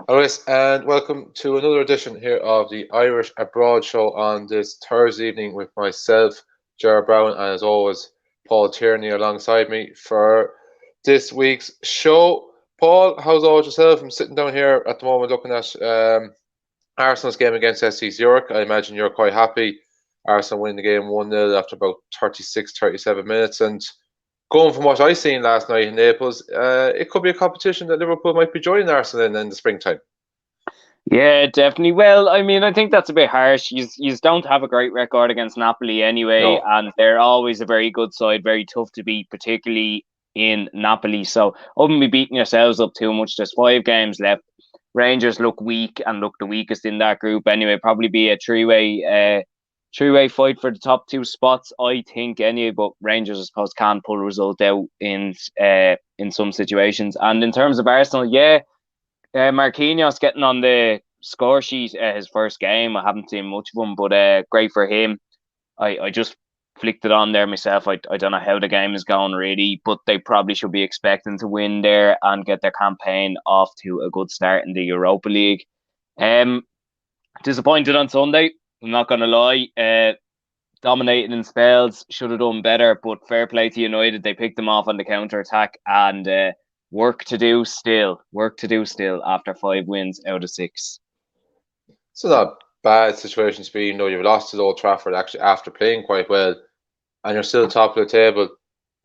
Hello, guys, and welcome to another edition here of the Irish Abroad Show on this Thursday evening with myself, Ger Browne, and as always, Paul Tierney alongside me for this week's show. Paul, how's all yourself? I'm sitting down here at the moment looking at Arsenal's game against SC Zurich. I imagine you're quite happy. Arsenal winning the game 1-0 after about 36, 37 minutes. And going from what I seen last night in Naples, it could be a competition that Liverpool might be joining Arsenal in the springtime. Yeah, definitely. Well, I mean, I think that's a bit harsh. You don't have a great record against Napoli anyway, No. and they're always a very good side, very tough to beat, particularly in Napoli. So, I wouldn't be beating yourselves up too much. There's 5 games left. Rangers look weak and look the weakest in that group anyway. Probably be a three-way fight for the top two spots, I think. Anyway, but Rangers, I suppose, can pull a result out in some situations. And in terms of Arsenal, yeah. Marquinhos getting on the score sheet his first game. I haven't seen much of him, but great for him. I just flicked it on there myself. I don't know how the game is going really, but they probably should be expecting to win there and get their campaign off to a good start in the Europa League. Um, Disappointed on Sunday. I'm not going to lie. Dominating in spells, should have done better, but fair play to United. They picked them off on the counter attack and work to do still. Work to do still after 5 wins out of 6. It's not a bad situation to be, you've lost at Old Trafford actually after playing quite well and you're still top of the table.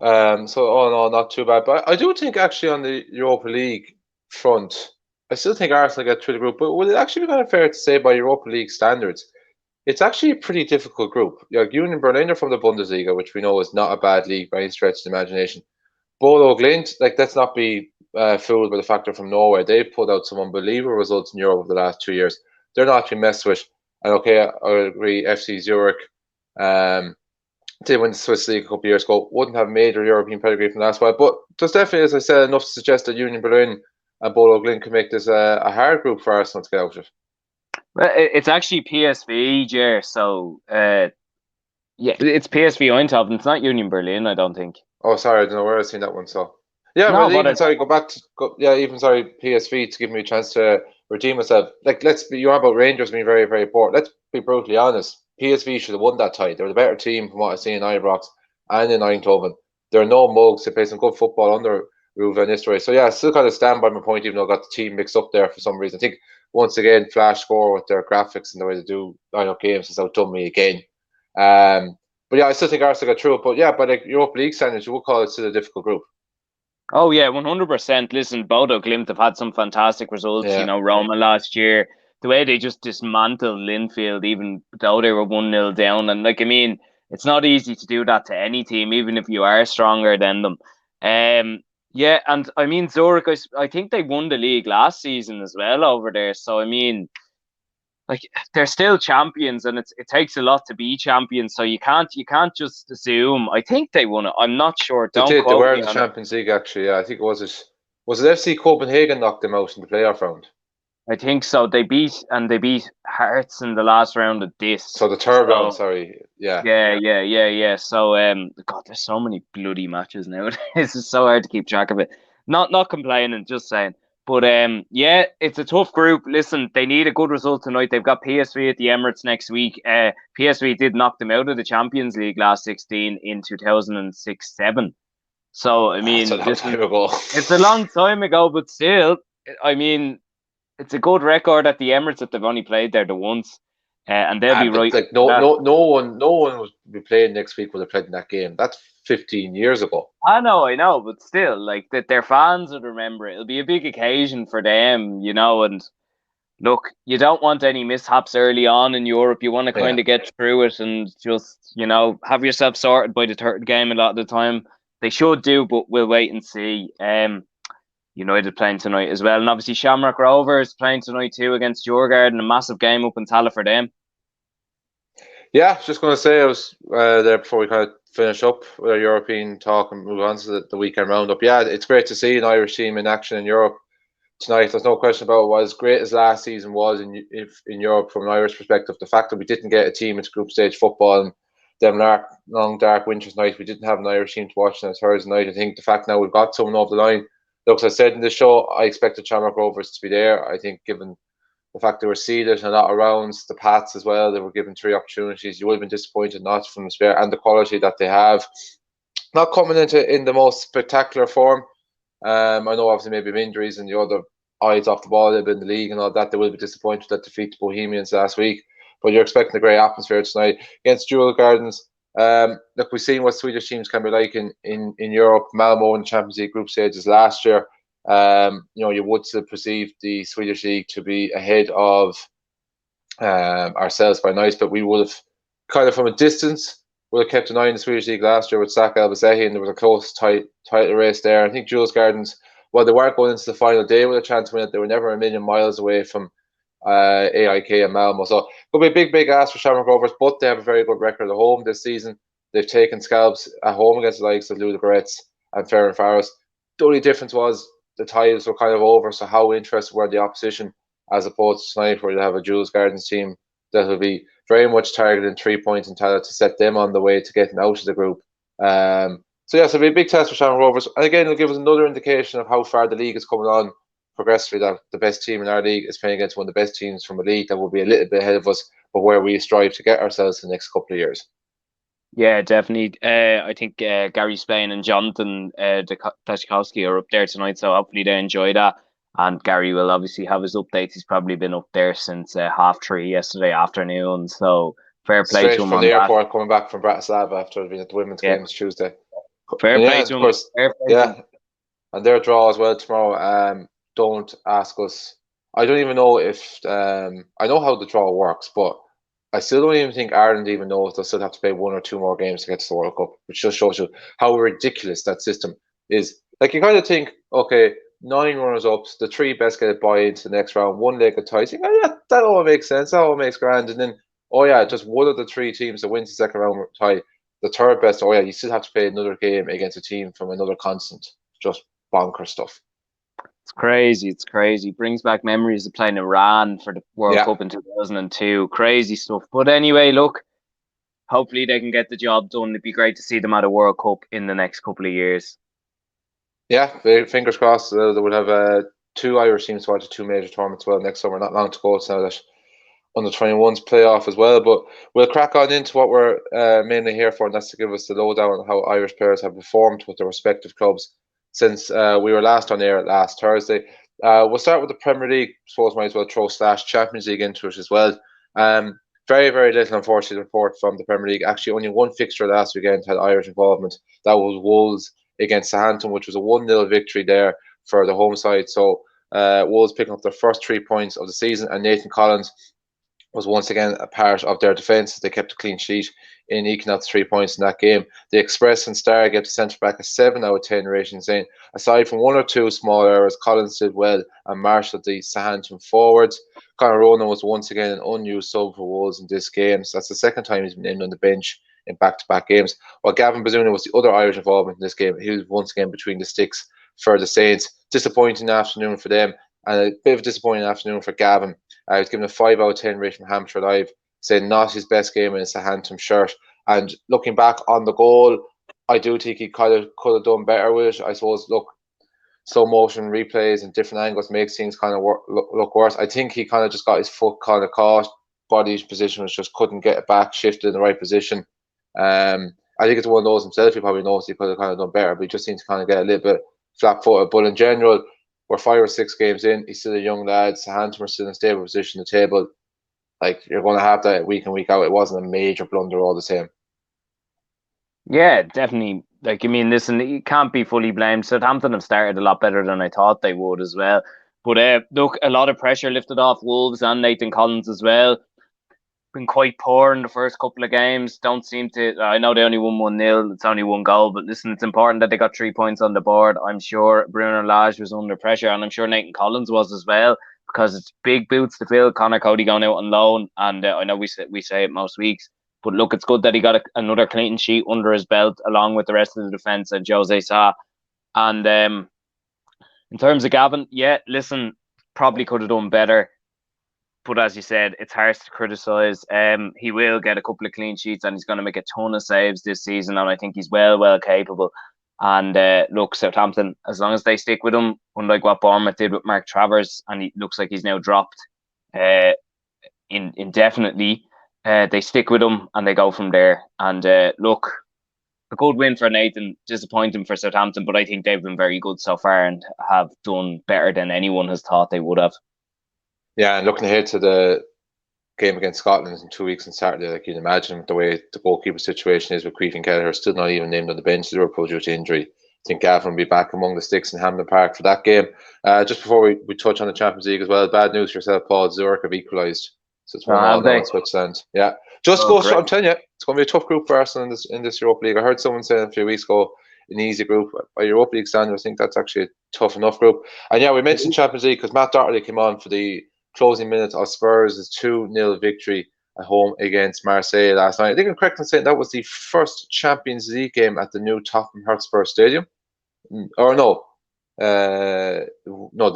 So all in all, not too bad. But I do think actually on the Europa League front, I still think Arsenal get through the group. But would it actually be kind of fair to say by Europa League standards, it's actually a pretty difficult group. Union Berlin are from the Bundesliga, which we know is not a bad league by any stretch of the imagination. Bodo Glint, let's not be fooled by the fact they're from Norway. They've put out some unbelievable results in Europe over the last 2 years. They're not to be messed with. And okay, I agree, FC Zurich did win the Swiss League a couple of years ago. Wouldn't have major European pedigree from last while. But there's definitely, as I said, enough to suggest that Union Berlin and Bodo Glint can make this a hard group for Arsenal to get out of. Well, it's actually PSV, Jer. So yeah, it's PSV Eindhoven. It's not Union Berlin, I don't think. Oh, sorry, I don't know where I've seen that one. So, yeah, No, well, but even sorry, even sorry, PSV to give me a chance to redeem myself. You're on about Rangers being very, very poor. Let's be brutally honest. PSV should have won that tie. They're the better team from what I see in Ibrox and in Eindhoven. There are no mugs. They play some good football under Ruven Nistelrooy. So yeah, I still kind of stand by my point, even though I got the team mixed up there for some reason. I think once again, Flash score with their graphics and the way they do lineup games has outdone me again. But yeah, I still think Arsenal got through it. But yeah, by like Europa League standards, you would call it still a difficult group. oh yeah, 100%. Listen, Bodo Glimt have had some fantastic results. Yeah. Roma last year, the way they just dismantled Linfield, even though they were 1-0 down, and I mean, it's not easy to do that to any team, even if you are stronger than them. Yeah, and I mean Zurich, I think they won the league last season as well over there. So I mean, like they're still champions, and it takes a lot to be champions. So you can't just assume. I think they won it. I'm not sure. They Don't did. They quote were in me the on it. Champions League actually. Yeah, I think it was it FC Copenhagen knocked them out in the playoff round. I think so. They beat Hearts in the last round of this. So the third round, So sorry. Yeah. yeah. So God, there's so many bloody matches now. It's so hard to keep track of it. Not complaining, just saying. But yeah, it's a tough group. Listen, they need a good result tonight. They've got PSV at the Emirates next week. PSV did knock them out of the Champions League last 16 in 2006-7. So I That's a mean, long time ago. it's a long time ago, but still, I mean, it's a good record at the Emirates if they've only played there the once, and they'll be But right like for no that. no no one would be playing next week would have played in that game. That's 15 years ago. I know, but still, like that, their fans would remember it. It'll be a big occasion for them. And look, you don't want any mishaps early on in Europe. You want to Yeah. kind of get through it and just have yourself sorted by the third game a lot of the time. They should do, but we'll wait and see. United playing tonight as well, and obviously Shamrock Rovers playing tonight too against Djurgården. A massive game up in Tala for them. Yeah, just going to say I was there before we kind of finish up with our European talk and move on to the weekend roundup. Yeah, it's great to see an Irish team in action in Europe tonight. There's no question about it. Was great as last season was in Europe from an Irish perspective. The fact that we didn't get a team into group stage football and them long dark winters nights, we didn't have an Irish team to watch on a Thursday night. I think the fact now we've got someone over the line look, as I said in the show, I expected Shamrock Rovers to be there. I think given the fact they were seeded and a lot of rounds, the Pats as well, they were given 3 opportunities. You would have been disappointed not from the spare and the quality that they have. Not coming into in the most spectacular form. I know obviously maybe injuries and the other eyes off the ball a little bit in the league and all that. They will be disappointed that defeat the Bohemians last week. But you're expecting a great atmosphere tonight against Jewel Gardens. Look, we've seen what Swedish teams can be like in Europe. Malmo in the Champions League group stages last year. You would still perceive the Swedish league to be ahead of ourselves by nice, but we would have kind of from a distance would have kept an eye on the Swedish league last year with Sak Elbasehi, and there was a close title race there. I think Jules Gardens, while they weren't going into the final day with a chance to win it, they were never a million miles away from AIK and Malmo. So it'll be a big ask for Shamrock Rovers, but they have a very good record at home this season. They've taken scalps at home against the likes of Ludogorets and Ferencváros. The only difference was the ties were kind of over, so how interested were the opposition as opposed to tonight where you have a Jules Gardens team that will be very much targeting 3 points in Tala to set them on the way to getting out of the group. So it'll be a big test for Shamrock Rovers. And again, it'll give us another indication of how far the league is coming on progressively, that the best team in our league is playing against one of the best teams from a league that will be a little bit ahead of us, but where we strive to get ourselves in the next couple of years. Yeah, definitely. I think Gary Spain and Jonathan Dachkowski are up there tonight, so hopefully they enjoy that. And Gary will obviously have his updates. He's probably been up there since 3:30 yesterday afternoon. So fair play Straight to him from on the that. airport, coming back from Bratislava after being at the women's games Tuesday. Fair And play yeah, to of him. course, Fair play to him. and their draw as well tomorrow. Don't ask us. I don't even know if I know how the draw works, but I still don't even think Ireland even knows they'll still have to play 1 or 2 more games to get to the World Cup, which just shows you how ridiculous that system is. Like, you kind of think, okay, 9 runners ups, the 3 best get a buy into the next round, 1 leg of ties. You think, oh, yeah, that all makes sense. That all makes grand. And then, oh yeah, just one of the 3 teams that wins the second round tie, the third best. Oh yeah, you still have to play another game against a team from another continent. Just bonker stuff. It's crazy. It's crazy. Brings back memories of playing Iran for the World Yeah. Cup in 2002. Crazy stuff. But anyway, look, hopefully they can get the job done. It'd be great to see them at a World Cup in the next couple of years. Yeah, fingers crossed. They will have 2 Irish teams to watch 2 major tournaments well next summer. Not long to go. It's now that under 21s playoff as well. But we'll crack on into what we're mainly here for, and that's to give us the lowdown on how Irish players have performed with their respective clubs since we were last on air last Thursday. We'll start with the Premier League. I suppose might as well throw / Champions League into it as well. Very, very little, unfortunately, report from the Premier League. Actually, only one fixture last weekend had Irish involvement. That was Wolves against Southampton, which was a 1-0 victory there for the home side. So Wolves picking up their first 3 points of the season, and Nathan Collins was once again a part of their defence. They kept a clean sheet in eking out the 3 points in that game. The Express and Star gave the centre back a 7 out of 10 rating, saying aside from 1 or 2 small errors, Collins did well and marshalled the Southampton forwards. Conor Ronan was once again an unused sub for Wolves in this game, so that's the second time he's been named on the bench in back-to-back games. While Gavin Bazuna was the other Irish involvement in this game, he was once again between the sticks for the Saints. Disappointing afternoon for them, and a bit of a disappointing afternoon for Gavin. He was given a 5 out of 10 rating from Hampshire Live, saying not his best game in a Southampton shirt. And looking back on the goal, I do think he could have done better with it. I suppose, look, slow motion replays and different angles makes things kind of look worse. I think he kind of just got his foot kind of caught, body position was just couldn't get it back, shifted in the right position. I think it's one of those himself. He probably knows he could have kind of done better, but he just seems to kind of get a little bit flat-footed. But in general, we're 5 or 6 games in. He's still a young lad. Southampton are still in a stable position at the table. Like, you're going to have that week in, week out. It wasn't a major blunder all the same. Yeah, definitely. Like, I mean, listen, you can't be fully blamed. Southampton have started a lot better than I thought they would as well. But look, a lot of pressure lifted off Wolves and Nathan Collins as well. Been quite poor in the first couple of games. Don't seem to. I know they only won 1-0. It's only 1 goal, but listen, it's important that they got 3 points on the board. I'm sure Bruno Lage was under pressure, and I'm sure Nathan Collins was as well, because it's big boots to fill. Connor Cody going out on loan, and I know we say it most weeks, but look, it's good that he got another clean sheet under his belt along with the rest of the defence and Jose Sa. And in terms of Gavin, yeah, listen, probably could have done better. But as you said, it's harsh to criticise. He will get a couple of clean sheets and he's going to make a ton of saves this season, and I think he's well capable. And look, Southampton, as long as they stick with him, unlike what Bournemouth did with Mark Travers, and he looks like he's now dropped indefinitely, they stick with him and they go from there. And look, a good win for Nathan, disappointing for Southampton, but I think they've been very good so far and have done better than anyone has thought they would have. Yeah, and looking ahead to the game against Scotland in 2 weeks on Saturday, like you'd imagine, the way the goalkeeper situation is with Cretan Kelleher still not even named on the bench to Liverpool due to injury. I think Gavin will be back among the sticks in Hampden Park for that game. Just before we touch on the Champions League as well, bad news for yourself, Paul. Zurich have equalised, so it's 1-1 Have now in they? Switzerland. Yeah, just Oh, goes. great. I'm telling you, it's going to be a tough group for Arsenal in this Europa League. I heard someone saying a few weeks ago, an easy group by Europa League standards. I think that's actually a tough enough group. And yeah, we mentioned Champions League because Matt Doherty came on for the closing minutes of Spurs' 2-0 victory at home against Marseille last night. I think I'm correct in saying that was the first Champions League game at the new Tottenham Hotspur Stadium. Or no, they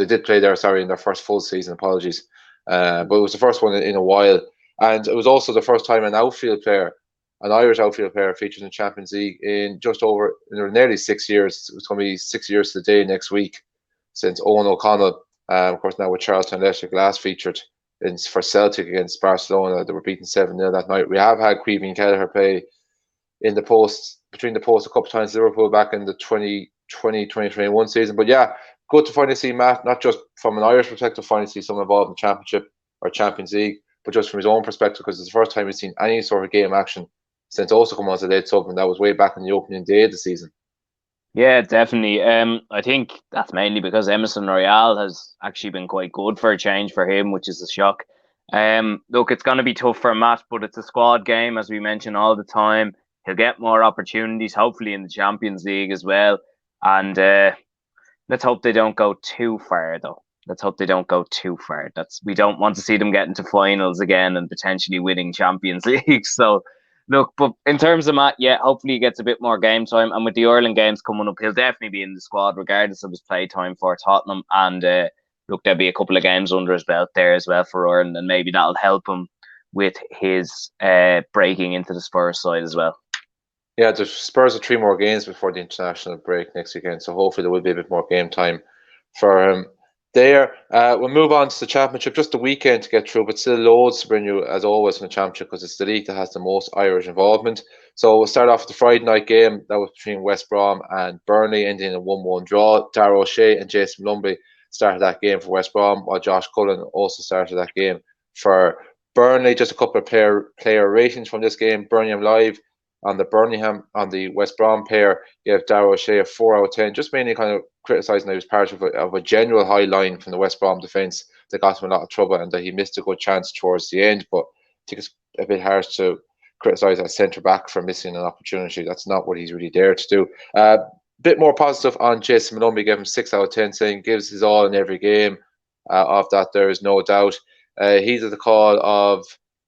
did play there, sorry, in their first full season, apologies. But it was the first one in a while. And it was also the first time an Irish outfield player featured in the Champions League in just over nearly 6 years. It's going to be 6 years to the day next week since Owen O'Connell, of course, now with Charlton Electric, last featured for Celtic against Barcelona. They were beaten 7-0 that night. We have had Cretan Kelleher play in the post, between the posts a couple of times, Liverpool back in the 2020-2021 season. But yeah, good to finally see Matt, not just from an Irish perspective, finally see someone involved in Championship or Champions League, but just from his own perspective, because it's the first time he's seen any sort of game action since also come on as a late sub, and that was way back in the opening day of the season. Yeah, definitely. I think that's mainly because Emerson Royale has actually been quite good for a change for him, which is a shock. Look, it's going to be tough for Matt, but it's a squad game, as we mention all the time. He'll get more opportunities, hopefully in the Champions League as well. And let's hope they don't go too far, though. Let's hope they don't go too far. We don't want to see them getting to finals again and potentially winning Champions League. So look, but in terms of Matt, yeah, hopefully he gets a bit more game time. And with the Ireland games coming up, he'll definitely be in the squad regardless of his play time for Tottenham. And look, there'll be a couple of games under his belt there as well for Ireland, and maybe that'll help him with his breaking into the Spurs side as well. Yeah, the Spurs have 3 more games before the international break next weekend, so hopefully there will be a bit more game time for him there. We'll move on to the Championship, just the weekend to get through, but still loads to bring you as always in the Championship because it's the league that has the most Irish involvement. So we'll start off with the Friday night game that was between West Brom and Burnley, ending in a 1-1 draw. Darragh O'Shea and Jason Lumby started that game for West Brom, while Josh Cullen also started that game for Burnley. Just a couple of player ratings from this game. Birmingham Live on the West Brom pair gave Darragh O'Shea a 4 out of 10, just mainly kind of criticising that he was part of a general high line from the West Brom defence that got him in a lot of trouble and that he missed a good chance towards the end. But I think it's a bit harsh to criticise that centre back for missing an opportunity. That's not what he's really there to do. Bit more positive on Jason Malumbi, gave him 6 out of 10, saying gives his all in every game. Of that, there is no doubt. He did the call of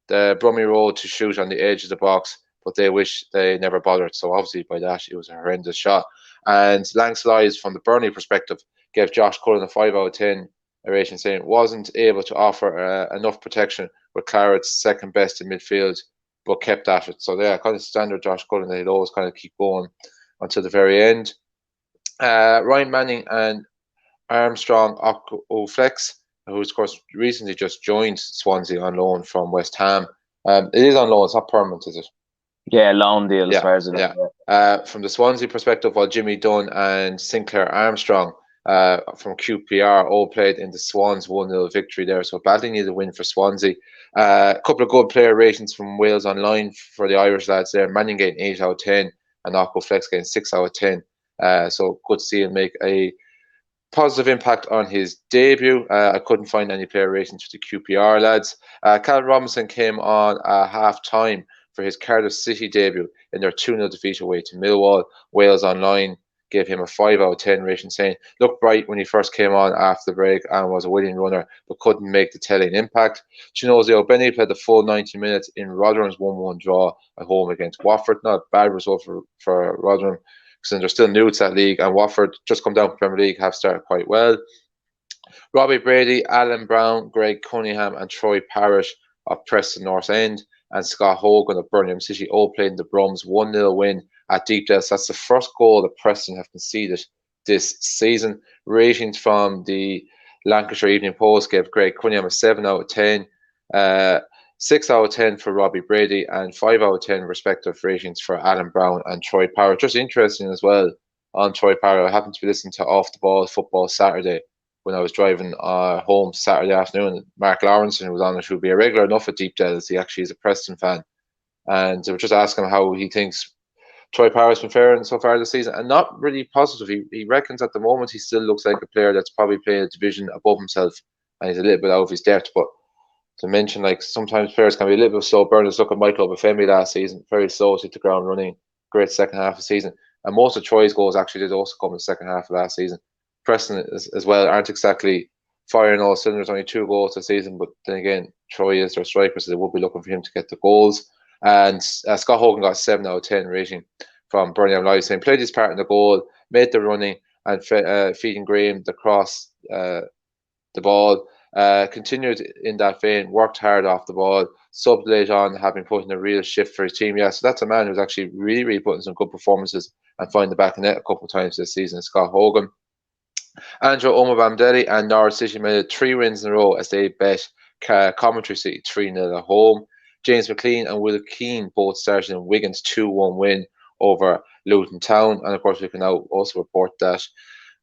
the Brummie Road to shoot on the edge of the box, but they wish they never bothered. So obviously by that, it was a horrendous shot. And Lance Lyes, from the Burnley perspective, gave Josh Cullen a 5 out of 10 rating, saying wasn't able to offer enough protection with Claret's second best in midfield, but kept at it. So yeah, kind of standard Josh Cullen, they'd always kind of keep going until the very end. Ryan Manning and Armstrong O'Flex, who of course recently just joined Swansea on loan from West Ham. It is on loan, it's not permanent, is it? Yeah, loan deal as far as it is. From the Swansea perspective, while Jimmy Dunn and Sinclair Armstrong from QPR all played in the Swans 1-0 victory there. So badly needed a win for Swansea. A couple of good player ratings from Wales Online for the Irish lads there. Manning getting 8 out of 10 and Occo Flex getting 6 out of 10. So good to see him make a positive impact on his debut. I couldn't find any player ratings for the QPR lads. Cal Robinson came on half time for his Cardiff City debut in their 2-0 defeat away to Millwall. Wales Online gave him a 5 out of 10 rating, saying looked bright when he first came on after the break and was a willing runner, but couldn't make the telling impact. Chinozie O'Benny played the full 90 minutes in Rotherham's 1-1 draw at home against Watford. Not a bad result for Rotherham, because they're still new to that league, and Watford just come down from Premier League, have started quite well. Robbie Brady, Alan Browne, Greg Cunningham and Troy Parrish of Preston North End and Scott Hogan of Birmingham City all played in the Brums 1-0 win at Deepdale. So that's the first goal that Preston have conceded this season. Ratings from the Lancashire Evening Post gave Greg Cunningham a 7 out of 10, 6 out of 10 for Robbie Brady, and 5 out of 10 respective ratings for Alan Browne and Troy Power. Just interesting as well on Troy Power. I happened to be listening to Off the Ball Football Saturday when I was driving home Saturday afternoon. Mark Lawrenson, who was on it, who would be a regular enough at Deepdale, as he actually is a Preston fan. And they were just asking him how he thinks Troy Power's been faring so far this season, and not really positive. He reckons at the moment he still looks like a player that's probably playing a division above himself, and he's a little bit out of his depth. But to mention, like, sometimes players can be a little bit slow burners. Look at Michael Obafemi last season, very slow to hit the ground running, great second half of the season. And most of Troy's goals actually did also come in the second half of last season. Preston as well aren't exactly firing all cylinders, only 2 goals this season, but then again, Troy is their striker, so they will be looking for him to get the goals. And Scott Hogan got a 7 out of 10 rating from Birmingham Live, saying played his part in the goal, made the running, and feeding Graham the cross, the ball. Continued in that vein, worked hard off the ball, subbed late on, having put in a real shift for his team. Yeah, so that's a man who's actually really, really putting some good performances and finding the back of net a couple of times this season, Scott Hogan. Andrew Omabamdeli and Norwich City made 3 wins in a row as they bet Coventry City 3-0 at home. James McLean and Will Keane both started in Wigan's 2-1 win over Luton Town. And of course, we can now also report that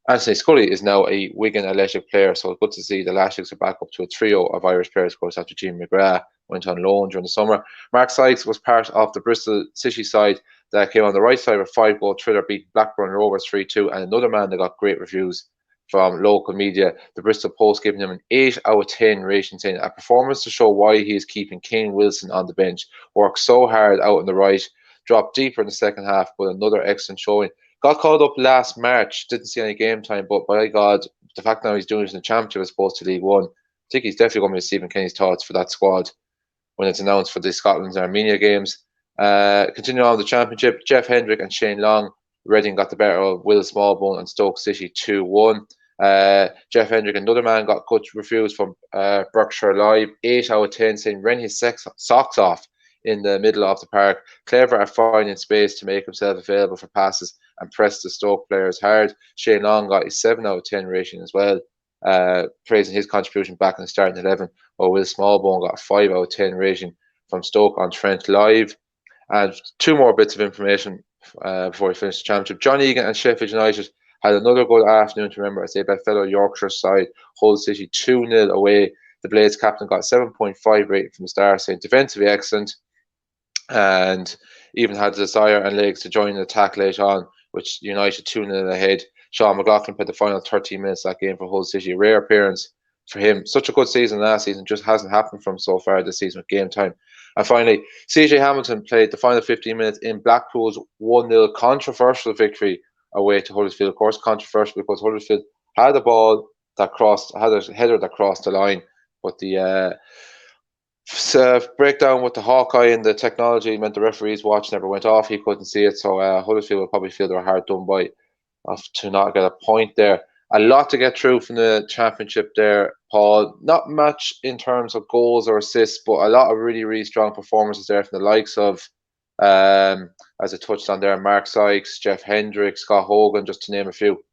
Anthony Scully is now a Wigan Athletic player, so it's good to see the Lashicks are back up to a trio of Irish players, of course, after Jim McGrath went on loan during the summer. Mark Sykes was part of the Bristol City side that came on the right side with a 5-goal thriller, beating Blackburn Rovers 3-2, and another man that got great reviews from local media, the Bristol Post, giving him an 8 out of 10 rating, saying a performance to show why he is keeping Kane Wilson on the bench. Worked so hard out on the right, dropped deeper in the second half, but another excellent showing. Got called up last March, didn't see any game time, but by God, the fact now he's doing it in the Championship as opposed to League One, I think he's definitely going to be Stephen Kenny's thoughts for that squad when it's announced for the Scotland and Armenia games. Continuing on with the Championship, Jeff Hendrick and Shane Long, Reading got the better of Will Smallbone and Stoke City 2-1. Jeff Hendrick, another man, got good reviews from Berkshire Live, 8 out of 10, saying ran his socks off in the middle of the park, clever at finding space to make himself available for passes and press the Stoke players hard. Shane Long got his 7 out of 10 rating as well, praising his contribution back in the starting 11, while Will Smallbone got a 5 out of 10 rating from Stoke on Trent Live. And 2 more bits of information before we finish the Championship. John Egan and Sheffield United had another good afternoon to remember as they bet fellow Yorkshire side Hull City 2-0 away. The Blades captain got 7.5 rating from the start, saying defensively excellent, and even had the desire and legs to join the attack late on, which United 2-0 ahead. Sean McLaughlin played the final 13 minutes of that game for Hull City. A rare appearance for him. Such a good season last season, just hasn't happened from so far this season with game time. And finally, CJ Hamilton played the final 15 minutes in Blackpool's 1-0 controversial victory away to Huddersfield. Of course, controversial because Huddersfield had a ball that crossed, had a header that crossed the line, but the breakdown with the Hawkeye and the technology meant the referee's watch never went off. He couldn't see it, so Huddersfield will probably feel they were hard done by to not get a point there. A lot to get through from the Championship there, Paul. Not much in terms of goals or assists, but a lot of really, really strong performances there from the likes of, as I touched on there, Mark Sykes, Jeff Hendrick, Scott Hogan, just to name a few.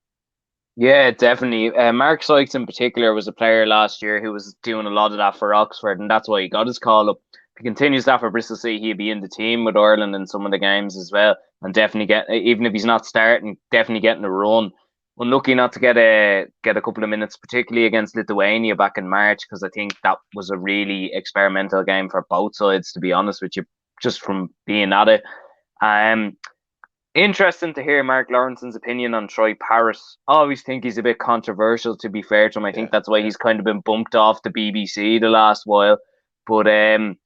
Yeah, definitely. Mark Sykes in particular was a player last year who was doing a lot of that for Oxford, and that's why he got his call up. If he continues that for Bristol City, he'll be in the team with Ireland in some of the games as well, and definitely get, even if he's not starting, definitely getting a run. Unlucky not to get a couple of minutes, particularly against Lithuania back in March, because I think that was a really experimental game for both sides, to be honest with you, just from being at it. Interesting to hear Mark Lawrenson's opinion on Troy Paris. I always think he's a bit controversial, to be fair to him. I think that's why he's kind of been bumped off the BBC the last while. But I'm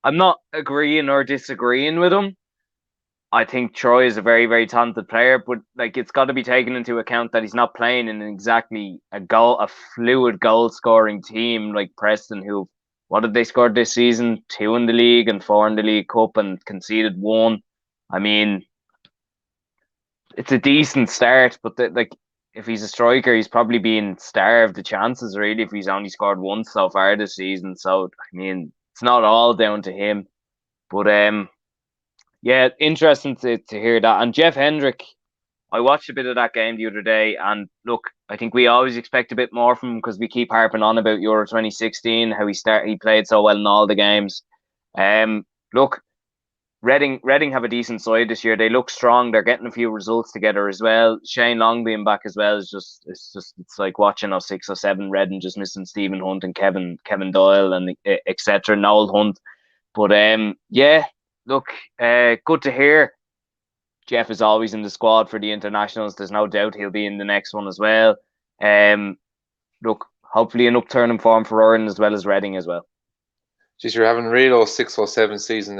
not agreeing or disagreeing with him. I think Troy is a very, very talented player, but like it's got to be taken into account that he's not playing in exactly a fluid goal scoring team like Preston, who, what did they score this season? 2 in the league and 4 in the League Cup and conceded 1. I mean, it's a decent start, but like if he's a striker, he's probably being starved the chances really if he's only scored once so far this season. So I mean, it's not all down to him, but Yeah, interesting to hear that. And Jeff Hendrick, I watched a bit of that game the other day, and look, I think we always expect a bit more from him because we keep harping on about Euro 2016, how he played so well in all the games. Look, Reading have a decent side this year. They look strong. They're getting a few results together as well. Shane Long being back as well is it's like watching us 6 or 7 Reading just missing Stephen Hunt and Kevin Doyle and etc. Noel Hunt. But yeah, look, good to hear. Jeff is always in the squad for the internationals. There's no doubt he'll be in the next one as well. Look, hopefully an upturn in form for Ireland as well as Reading as well. Geez, you're having real 6 or 7 season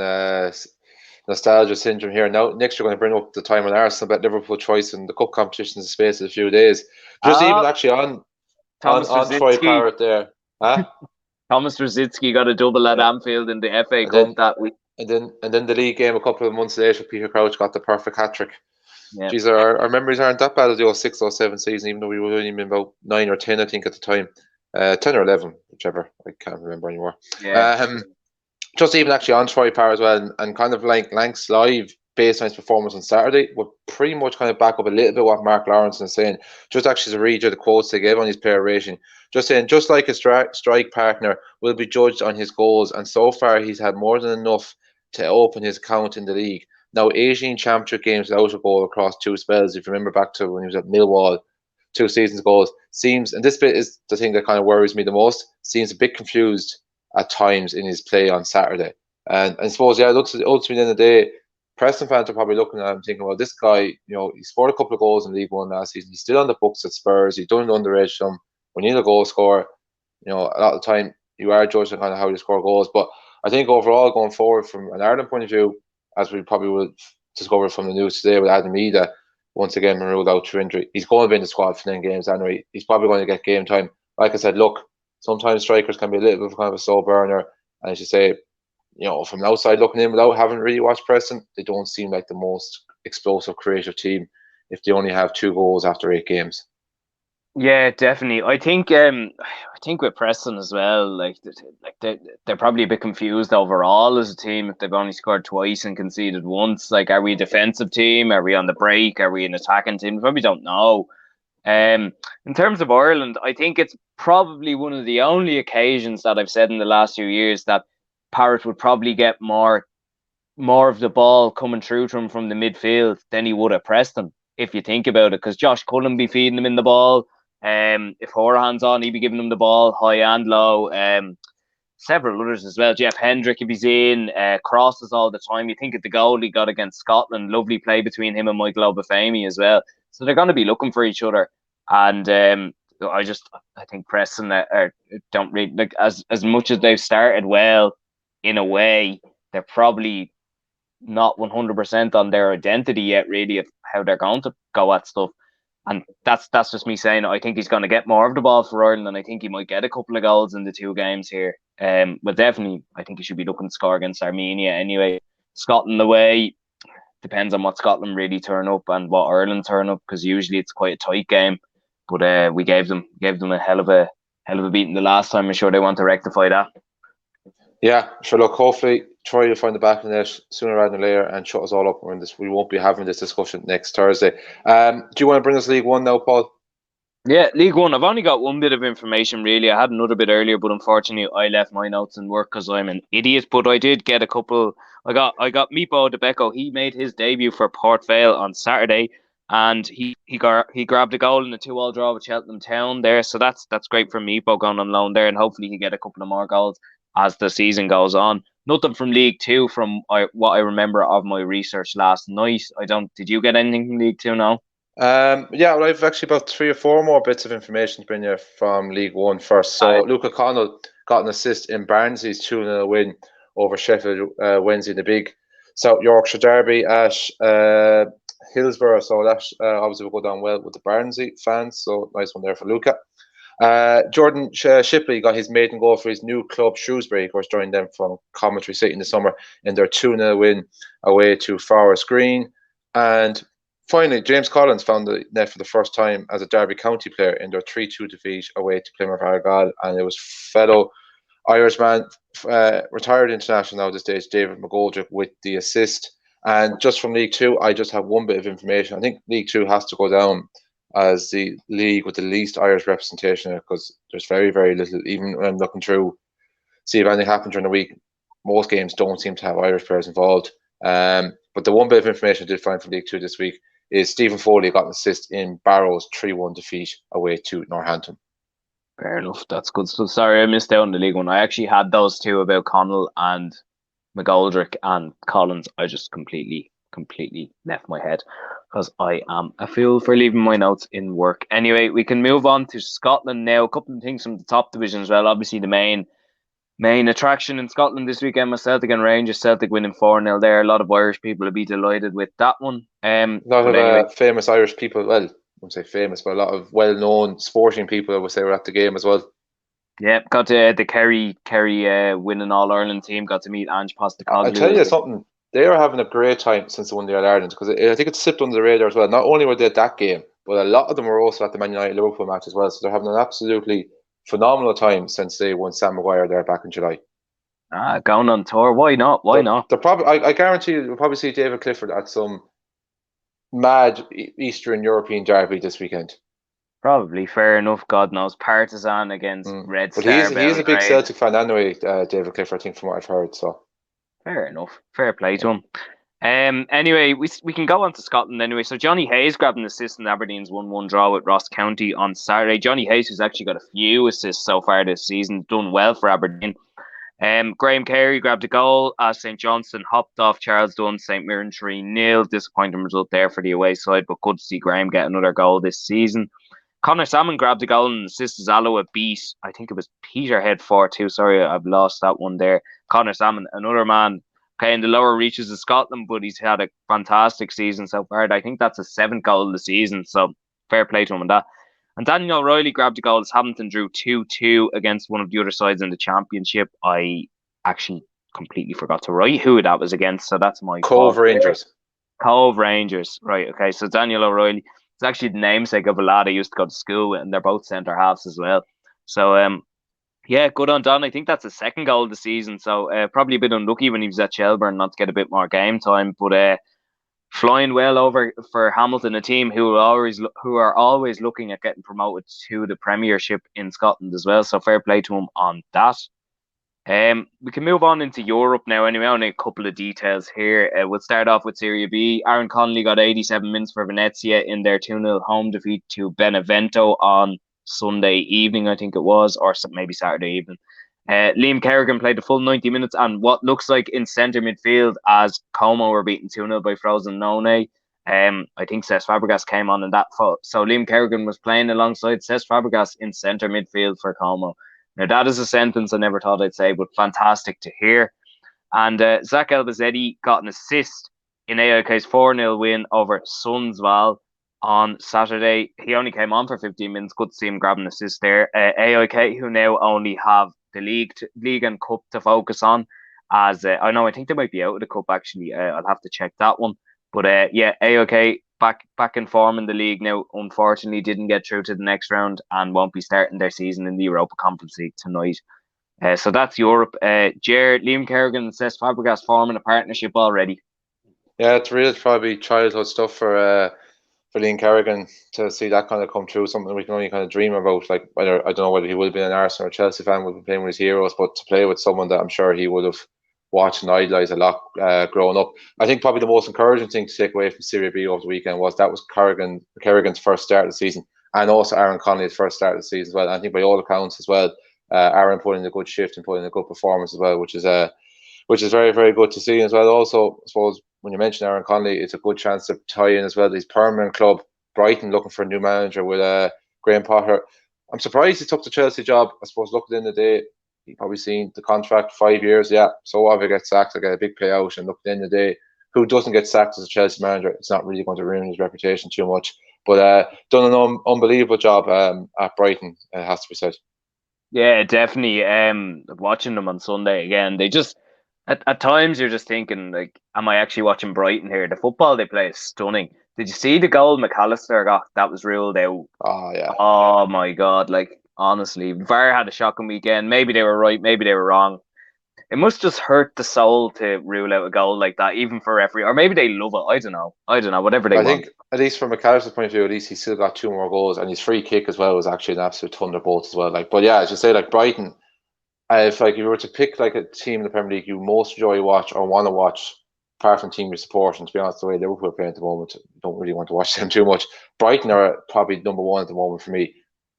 nostalgia syndrome here. Now, next you're going to bring up the time on Arsenal about Liverpool choice in the cup competition in the space of a few days. Just even actually on Troy Parrott there, huh? Thomas Rositzky got a double at Anfield in the FA Cup that week. And then the league game a couple of months later, Peter Crouch got the perfect hat trick. Yeah. Geez, our memories aren't that bad of the 6 or 7 season, even though we were only about 9 or 10, I think, at the time. 10 or 11, whichever. I can't remember anymore. Yeah. Just even actually on Troy Parr as well, and kind of like Lank's live baseline performance on Saturday would pretty much kind of back up a little bit what Mark Lawrence is saying. Just actually to read you the quotes they gave on his player rating. Just saying, just like a strike partner will be judged on his goals, and so far he's had more than enough to open his account in the league. Now, 18 championship games without a goal across 2 spells. If you remember back to when he was at Millwall 2 seasons ago, seems, and this bit is the thing that kind of worries me the most, seems a bit confused at times in his play on Saturday. And I suppose, yeah, it looks ultimately at the end of the day, Preston fans are probably looking at him thinking, well, this guy, he scored a couple of goals in League One last season. He's still on the books at Spurs. He's done underage some. When you need a goal scorer, a lot of the time you are judged on kind of how you score goals. But I think overall, going forward from an Ireland point of view, as we probably will discover from the news today with Adam Ida, once again ruled out through injury. He's going to be in the squad for 10 games anyway. He's probably going to get game time. Like I said, look, sometimes strikers can be a little bit of kind of a slow burner. And as you say, from the outside looking in without having really watched Preston, they don't seem like the most explosive, creative team if they only have 2 goals after 8 games. Yeah, definitely. I think with Preston as well, they're probably a bit confused overall as a team if they've only scored twice and conceded once. Like, are we a defensive team? Are we on the break? Are we an attacking team? We probably don't know. In terms of Ireland, I think it's probably one of the only occasions that I've said in the last few years that Parrott would probably get more of the ball coming through to him from the midfield than he would at Preston, if you think about it, because Josh couldn't be feeding him in the ball. If Horahan's on, he'd be giving him the ball high and low. Several others as well. Jeff Hendrick, if he's in, crosses all the time. You think of the goal he got against Scotland, lovely play between him and Michael Obafemi as well. So they're going to be looking for each other. And I think Preston don't really, like, as much as they've started well in a way, they're probably not 100% on their identity yet, really, of how they're going to go at stuff. And that's just me saying I think he's going to get more of the ball for Ireland, and I think he might get a couple of goals in the 2 games here. But definitely, I think he should be looking to score against Armenia anyway. Scotland away, depends on what Scotland really turn up and what Ireland turn up, because usually it's quite a tight game. But we gave them a hell of a beating the last time. I'm sure they want to rectify that. Yeah, sure. Look, hopefully Troy will find the back of the net sooner rather than later and shut us all up. We won't be having this discussion next Thursday. Do you want to bring us League One now, Paul? Yeah, League One. I've only got one bit of information, really. I had another bit earlier, but unfortunately I left my notes in work because I'm an idiot. But I did get a couple. I got Mipo Odubeko. He made his debut for Port Vale on Saturday, and he grabbed a goal in the 2-2 draw with Cheltenham Town there. So that's great for Mipo going on loan there, and hopefully he get a couple of more goals as the season goes on. Nothing from League Two from what I remember of my research last night. Did you get anything from League Two now? Yeah, well, I've actually about 3 or 4 more bits of information to bring you from League One first. So Luke O'Connell got an assist in Barnsley's 2-0 win over Sheffield Wednesday in the big South Yorkshire derby at Hillsborough. So that obviously will go down well with the Barnsley fans. So nice one there for Luca. Jordan Shipley got his maiden goal for his new club, Shrewsbury. Of course, joined them from Coventry City in the summer in their 2-0 win away to Forest Green. And finally, James Collins found the net for the first time as a Derby County player in their 3-2 defeat away to Plymouth Argyle. And it was fellow Irishman, retired international now at this stage, David McGoldrick, with the assist. And just from League Two, I just have one bit of information. I think League Two has to go down as the league with the least Irish representation because there's very, very little. Even when I'm looking through, see if anything happened during the week, most games don't seem to have Irish players involved. But the one bit of information I did find from League Two this week is Stephen Foley got an assist in Barrow's 3-1 defeat away to Northampton. Fair enough. That's good stuff. Sorry, I missed out on the League One. I actually had those two about Connell and McGoldrick and Collins. I just completely left my head because I am a fool for leaving my notes in work. Anyway, we can move on to Scotland now. A couple of things from the top division as well. Obviously, the main attraction in Scotland this weekend was Celtic and Rangers. Celtic winning 4-0 there. A lot of Irish people will be delighted with that one. A lot of anyway, famous Irish people, well, I wouldn't say famous, but a lot of well-known sporting people, I would say, were at the game as well. Yeah, got to the Kerry winning All-Ireland team. Got to meet Ange Postecoglou. I'll tell you something. They are having a great time since they won the All-Ireland because I think it's slipped under the radar as well. Not only were they at that game, but a lot of them were also at the Man United Liverpool match as well. So they're having an absolutely phenomenal time since they won Sam Maguire there back in July. Going on tour. Why not? Why not? They're probably, I guarantee you, we'll probably see David Clifford at some mad Eastern European derby this weekend. Probably, fair enough. God knows, Partizan against Red Star. But he's a big Celtic fan anyway, David Clifford, I think, from what I've heard. So fair enough. Fair play to him. Anyway, we can go on to Scotland anyway. So Johnny Hayes grabbed an assist in Aberdeen's 1-1 draw with Ross County on Saturday. Johnny Hayes, who's actually got a few assists so far this season, done well for Aberdeen. Graham Carey grabbed a goal as St Johnstone hopped off Charles Dunn, St Mirren 3-0. Disappointing result there for the away side, but good to see Graham get another goal this season. Connor Salmon grabbed a goal and assisted Alloa beat, I think it was Peterhead 4-2. Sorry, I've lost that one there. Connor Salmon, another man, okay, in the lower reaches of Scotland, but he's had a fantastic season so far. I think that's his 7th goal of the season, so fair play to him on that. And Daniel O'Reilly grabbed a goal as Hamilton drew 2-2 against one of the other sides in the championship. I actually completely forgot to write who that was against, so that's my Cove Rangers. Cove Rangers, right? Okay, so Daniel O'Reilly is actually the namesake of a lad I used to go to school with, and they're both centre halves as well. So, yeah, good on Don. I think that's his 2nd goal of the season. So probably a bit unlucky when he was at Shelburne not to get a bit more game time, but flying well over for Hamilton, a team who are always looking at getting promoted to the Premiership in Scotland as well. So fair play to him on that. We can move on into Europe now. Anyway, only a couple of details here. We'll start off with Serie B. Aaron Connolly got 87 minutes for Venezia in their 2-0 home defeat to Benevento on Sunday evening, I think it was, or maybe Saturday evening. Liam Kerrigan played the full 90 minutes and what looks like in centre midfield as Como were beaten 2-0 by Frosinone. I think Cesc Fabregas came on in that. So Liam Kerrigan was playing alongside Cesc Fabregas in centre midfield for Como. Now that is a sentence I never thought I'd say, but fantastic to hear. And Zach Elbazetti got an assist in AIK's 4-0 win over Sundsvall on Saturday. He only came on for 15 minutes. Good to see him grab an assist there. AIK, who now only have the league and cup to focus on, as I think they might be out of the cup actually. I'll have to check that one. But yeah, AIK back in form in the league now. Unfortunately, didn't get through to the next round and won't be starting their season in the Europa Conference League tonight. So that's Europe. Jared, Liam Kerrigan and Cesc Fabregas forming a partnership already. Yeah, it's real. It's probably childhood stuff for Liam Kerrigan to see that kind of come true. Something we can only kind of dream about. Like I don't know whether he will be an Arsenal or Chelsea fan, will be playing with his heroes, but to play with someone that I'm sure he would have watched and idolised a lot growing up. I think probably the most encouraging thing to take away from Serie B over the weekend was that was Kerrigan's first start of the season, and also Aaron Connolly's first start of the season as well. And I think by all accounts as well, Aaron put in a good shift and put in a good performance as well, which is very, very good to see as well. Also, I suppose when you mention Aaron Connolly, it's a good chance to tie in as well his permanent club, Brighton, looking for a new manager with Graham Potter. I'm surprised he took the Chelsea job. I suppose look at the end of the day, you probably seen the contract, 5 years. Yeah, so what if I get sacked? I get a big payout. And look, at the end of the day, who doesn't get sacked as a Chelsea manager? It's not really going to ruin his reputation too much. But done an unbelievable job at Brighton, it has to be said. Yeah, definitely. Watching them on Sunday again, they just at times you're just thinking like, am I actually watching Brighton here? The football they play is stunning. Did you see the goal McAllister got that was ruled out? Oh yeah. Oh my God! Like honestly, VAR had a shocking weekend. Maybe they were right, maybe they were wrong. it must just hurt the soul to rule out a goal like that, even for referee, or maybe they love it. I don't know. Whatever they I want. think, at least from McAllister's point of view, at least he's still got 2 more goals, and his free kick as well was actually an absolute thunderbolt as well. Like, but yeah, as you say, like Brighton, if like you were to pick like a team in the Premier League you most enjoy watch or want to watch, apart from team you support, and to be honest, the way Liverpool are playing at the moment, you don't really want to watch them too much. Brighton are probably number one at the moment for me.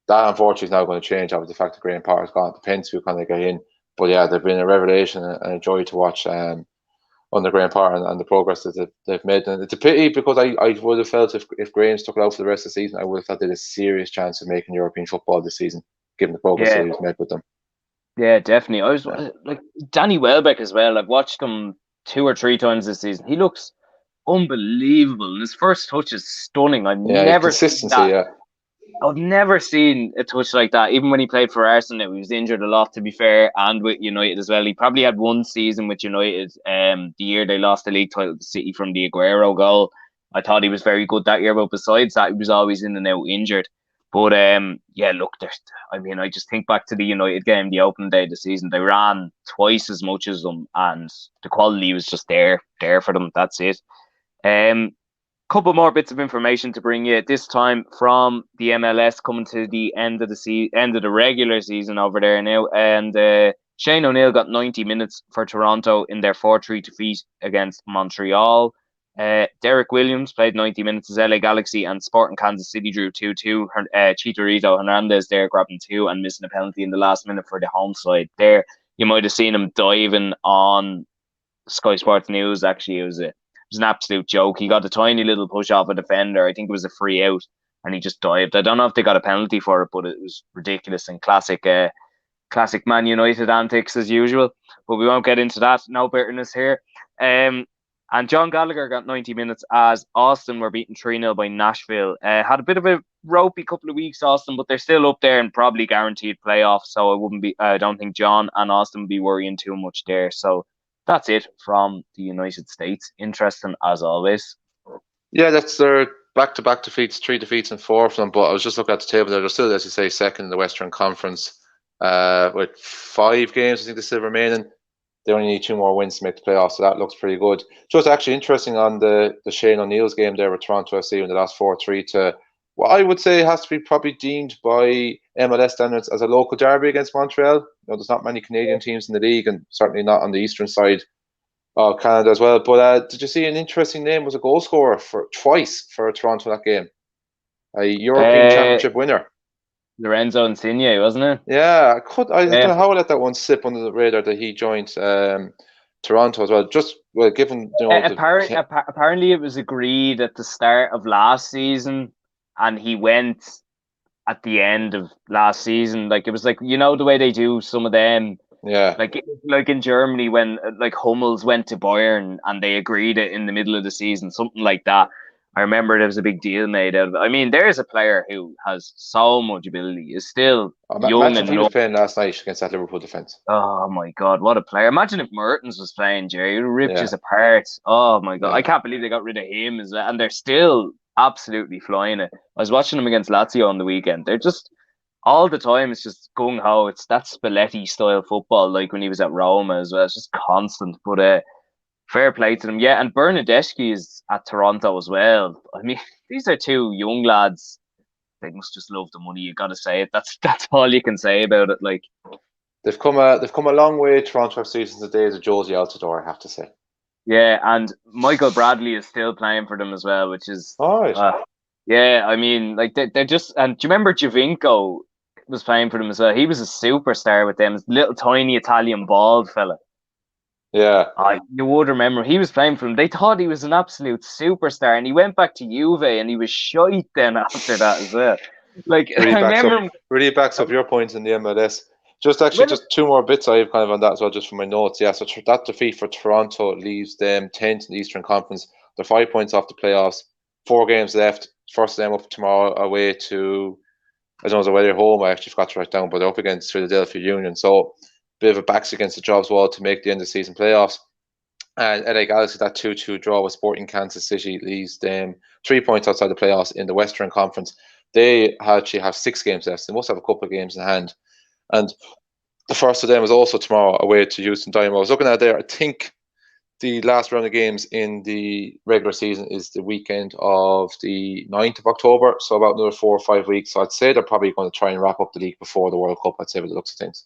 That unfortunately is now going to change after the fact that Graham Potter's gone. It depends who kind of get in. But yeah, they've been a revelation and a joy to watch under Graham Potter and the progress that they've made. And it's a pity because I would have felt if Graham stuck it out for the rest of the season, I would have thought they had a serious chance of making European football this season, given the progress that Yeah, he's made with them. yeah, definitely. I was Yeah. like Danny Welbeck as well. I've watched him 2 or 3 times this season. He looks unbelievable, and his first touch is stunning. Yeah, consistency, yeah. I've never seen a touch like that. Even when he played for Arsenal, he was injured a lot, to be fair, and with United as well. He probably had one season with United, the year they lost the league title to City from the Aguero goal. I thought he was very good that year, but besides that, he was always in and out injured. But yeah, look, I mean, I just think back to the United game, the opening day of the season. They ran twice as much as them, and the quality was just there for them. That's it. Um, Couple more bits of information to bring you this time from the MLS, coming to the end of end of the regular season over there now, and Shane O'Neill got 90 minutes for Toronto in their 4-3 defeat against Montreal. Derek Williams played 90 minutes as LA Galaxy, and Sporting Kansas City drew 2-2. Chicharito Hernandez there grabbing 2 and missing a penalty in the last minute for the home side. There, you might have seen him diving on Sky Sports News. Actually, it was an absolute joke. He got a tiny little push off a defender. I think it was a free out, and he just dived. I don't know if they got a penalty for it, but it was ridiculous and classic Man United antics as usual. But we won't get into that. No bitterness here. And John Gallagher got 90 minutes as Austin were beaten 3-0 by Nashville. Had a bit of a ropey couple of weeks, Austin, but they're still up there and probably guaranteed playoffs. So I don't think John and Austin will be worrying too much there. So that's it from the United States. Interesting as always. Yeah, that's their back-to-back defeats, 3 defeats and 4 from them. But I was just looking at the table there. They're still, as you say, second in the Western Conference with 5 games, I think, they still remaining. They only need 2 more wins to make the playoffs, so that looks pretty good. So it's actually interesting on the Shane O'Neill's game there with Toronto FC in the last 4-3 to what I would say has to be probably deemed by MLS standards as a local derby against Montreal. You know, there's not many Canadian teams in the league, and certainly not on the eastern side of Canada as well. But did you see an interesting name was a goal scorer for twice for Toronto that game? A European Championship winner. Lorenzo Insigne, wasn't it? Yeah, I don't know how I let that one slip under the radar that he joined Toronto as well. Just given apparently it was agreed at the start of last season, and he went at the end of last season. Like it was like, you know, the way they do some of them. Yeah. Like in Germany when like Hummels went to Bayern and they agreed it in the middle of the season, something like that. I remember there was a big deal made out of it. I mean, there's a player who has so much ability, is still young imagine and if he was playing last night against that Liverpool defence. Oh my God, what a player. Imagine if Mertens was playing, Jerry. It would rip Yeah. us apart. Oh my God. Yeah. I can't believe they got rid of him as well. And they're still absolutely flying it. I was watching them against Lazio on the weekend. They're just all the time, it's just gung ho. It's that Spalletti style football, like when he was at Roma as well. It's just constant. But fair play to them. Yeah, and Bernadeschi is at Toronto as well. I mean, these are 2 young lads. They must just love the money. You got to say it. That's all you can say about it. Like they've come a long way, Toronto FC, since the days of Josie Altidore, I have to say. Yeah, and Michael Bradley is still playing for them as well, which is all right. Yeah, I mean, like they're just. And do you remember Javinko was playing for them as well? He was a superstar with them, little tiny Italian bald fella. Yeah. You would remember he was playing for them. They thought he was an absolute superstar, and he went back to Juve, and he was shite then after that as well. Like really backs up your points in the MLS. Just 2 more bits I have kind of on that as well, just from my notes. Yeah, so that defeat for Toronto leaves them 10th in the Eastern Conference. They're 5 points off the playoffs. 4 games left. First of them up tomorrow away to, I don't know, away at home. I actually forgot to write down, but they're up against Philadelphia Union. So bit of a backs against the jobs wall to make the end of the season playoffs. And LA Galaxy, that 2-2 draw with Sporting Kansas City leaves them 3 points outside the playoffs in the Western Conference. They actually have 6 games left. They must have a couple of games in hand. And the first of them is also tomorrow away to Houston Dynamo. I was looking at there. I think the last round of games in the regular season is the weekend of the 9th of October, so about another 4 or 5 weeks. So I'd say they're probably going to try and wrap up the league before the World Cup, I'd say, with the looks of things.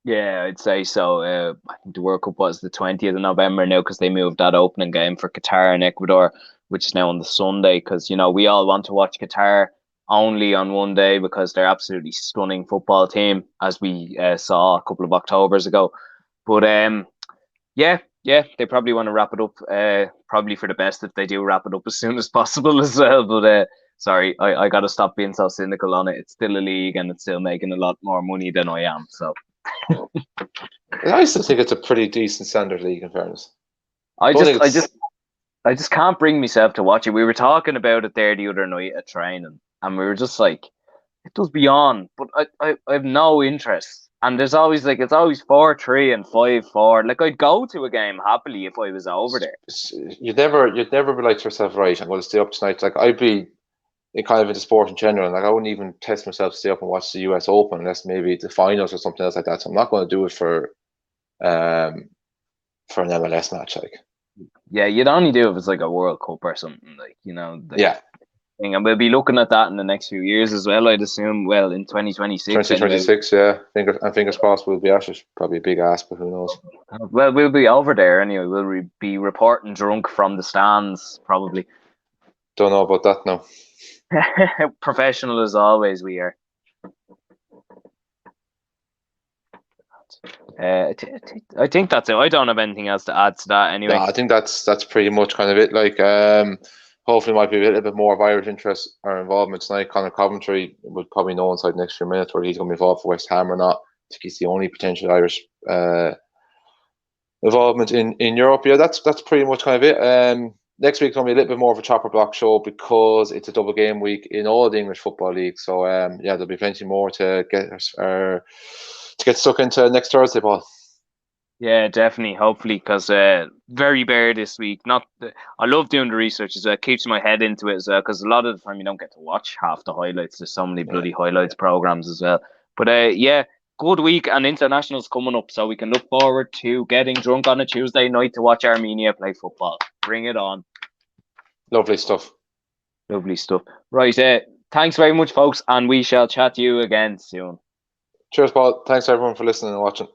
Yeah, I'd say so. I think the World Cup was the 20th of November now because they moved that opening game for Qatar and Ecuador, which is now on the Sunday. Because, we all want to watch Qatar only on one day because they're absolutely stunning football team, as we saw a couple of Octobers ago. But yeah, they probably want to wrap it up. Probably for the best if they do wrap it up as soon as possible as well. But sorry, I got to stop being so cynical on it. It's still a league and it's still making a lot more money than I am. So. I still think it's a pretty decent standard league, in fairness. I just can't bring myself to watch it. We were talking about it there the other night at training, and we were just like, it does be on, but I have no interest. And there's always it's always 4-3 and 5-4. Like, I'd go to a game happily if I was over there. You'd never be like to yourself, right, I'm going to stay up tonight. Like, I'd be kind of into sport in general. Like, I wouldn't even test myself to stay up and watch the US Open unless maybe the finals or something else like that. So I'm not going to do it for an MLS match. Like, yeah, you'd only do it if it's like a World Cup or something. Yeah. Thing. And we'll be looking at that in the next few years as well, I'd assume. Well, in 2026. 2026, anyway. Yeah. Fingers crossed we'll be at it. Probably a big ass, but who knows? Well, we'll be over there anyway. We'll be reporting drunk from the stands, probably. Don't know about that now. Professional as always, we are. I think that's it. I don't have anything else to add to that anyway. No, I think that's pretty much kind of it. Like, hopefully might be a little bit more of Irish interest or involvement tonight. Conor Coventry will probably know inside the next few minutes whether he's going to be involved for West Ham or not. I think he's the only potential Irish involvement in Europe. Yeah, that's pretty much kind of it. Next week's going to be a little bit more of a chopper block show because it's a double game week in all the English football leagues. So there'll be plenty more to get stuck into next Thursday, Paul. Yeah, definitely. Hopefully, because very bare this week. I love doing the research as well. It keeps my head into it as well because a lot of the time you don't get to watch half the highlights. There's so many bloody highlights programs as well. But yeah, good week and internationals coming up, so we can look forward to getting drunk on a Tuesday night to watch Armenia play football. Bring it on. Lovely stuff. Lovely stuff. Right, thanks very much, folks, and we shall chat to you again soon. Cheers, Paul. Thanks everyone for listening and watching.